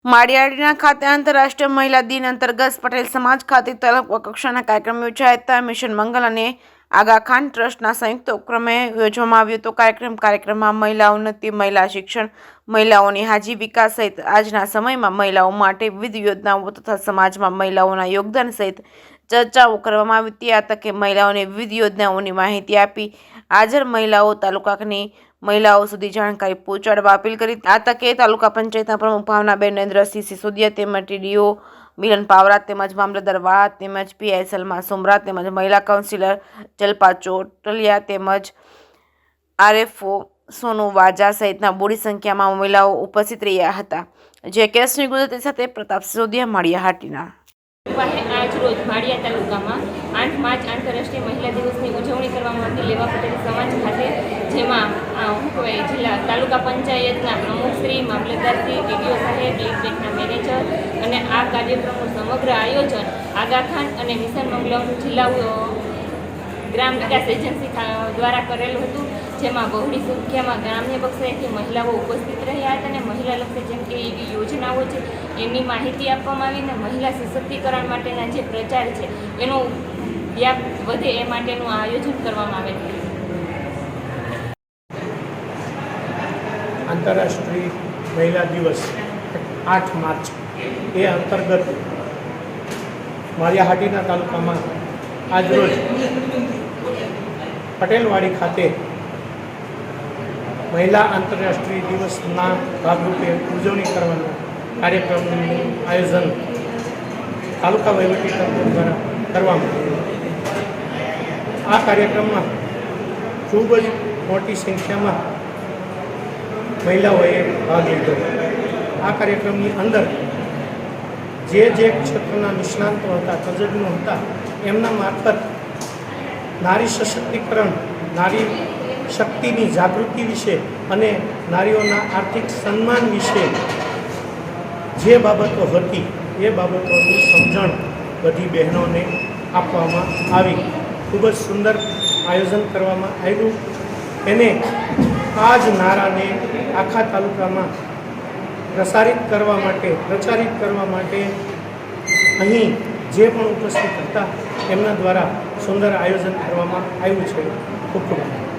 માળિયાળીના ખાતે આંતરરાષ્ટ્રીય મહિલા દિન અંતર્ગત પટેલ સમાજ ખાતે તાલુકા કક્ષાના કાર્યક્રમ યોજાયા હતા. મિશન મંગલ અને આગા ખાન ટ્રસ્ટના સંયુક્ત ઉપક્રમે યોજવામાં આવ્યો હતો. કાર્યક્રમમાં મહિલા ઉન્નતિ, મહિલા શિક્ષણ, મહિલાઓની આજીવિકા સહિત આજના સમયમાં મહિલાઓ માટે વિવિધ યોજનાઓ તથા સમાજમાં મહિલાઓના યોગદાન સહિત ચર્ચાઓ કરવામાં આવી હતી. આ તકે મહિલાઓને વિવિધ યોજનાઓની માહિતી આપી હાજર મહિલાઓ તાલુકાની મહિલાઓ સુધી જાણકારી પહોંચાડવા અપીલ કરી. આ તકે તાલુકા પંચાયતના પ્રમુખ ભાવનાબેન નરેન્દ્રસિંહ સિસોદિયા તેમજ ટીડીઓ મિલન પાવરા તેમજ મામલતદાર વાળા તેમજ પીઆઈ સલમા સુમરા તેમજ મહિલા કાઉન્સિલર જલપા ચોટલિયા તેમજ આરએફઓ સોનુ વાજા સહિતના બોડી સંખ્યામાં મહિલાઓ ઉપસ્થિત રહ્યા હતા. જે કેસની ગુજરાતી સાથે પ્રતાપ સિસોદિયા, માળિયા હાટીના. આજ રોજ માળિયા તાલુકામાં 8 માર્ચ આંતરરાષ્ટ્રીય મહિલા દિવસની ઉજવણી કરવામાં આવી લેવા પટેલ સમાજ ખાતે, જેમાં જિલ્લા તાલુકા પંચાયતના પ્રમુખશ્રી, મામલતદારશ્રી, ટીડીઓ સાહેબ, લીડ બેંકના મેનેજર અને આ કાર્યક્રમનું સમગ્ર આયોજન આગા ખાન અને મિશન મંગલમ જિલ્લા ગ્રામ વિકાસ એજન્સી દ્વારા કરેલું હતું. જેમાં બહોળી સંખ્યામાં ગ્રામ્ય કક્ષાએથી મહિલાઓ ઉપસ્થિત રહ્યા હતા અને મહિલાલક્ષી જેમ કે એવી યોજનાઓ છે એની માહિતી આપવામાં આવી અને મહિલા સશક્તિકરણ માટેના જે પ્રચાર છે એનો વ્યાપ વધે એ માટેનું આયોજન કરવામાં આવેલું. આંતરરાષ્ટ્રીય મહિલા દિવસ 8 માર્ચ એ અંતર્ગત માળિયાહાટીના તાલુકામાં આજરોજ પટેલવાડી ખાતે મહિલા આંતરરાષ્ટ્રીય દિવસના ભાગરૂપે ઉજવણી કરવાનો કાર્યક્રમનું આયોજન તાલુકા વહીવટીતંત્ર દ્વારા કરવામાં આવ્યું. આ કાર્યક્રમમાં ખૂબ જ મોટી સંખ્યામાં મહિલાઓએ ભાગ લીધો. આ કાર્યક્રમની અંદર જે ક્ષેત્રના નિષ્ણાંતો હતા, તજજ્ઞો હતા, એમના મારફત નારી સશક્તિકરણ, નારી શક્તિની જાગૃતિ વિશે અને નારીઓના આર્થિક સન્માન વિશે જે બાબતો હતી એ બાબતોની સમજણ બધી બહેનોને આપવામાં આવી. ખૂબ જ સુંદર આયોજન કરવામાં આવ્યું. એને આ જ નારાને આખા તાલુકામાં પ્રચારિત કરવા માટે અહીં જે પણ ઉપસ્થિત હતા એમના દ્વારા સુંદર આયોજન કરવામાં આવ્યું છે. ખૂબ ખૂબ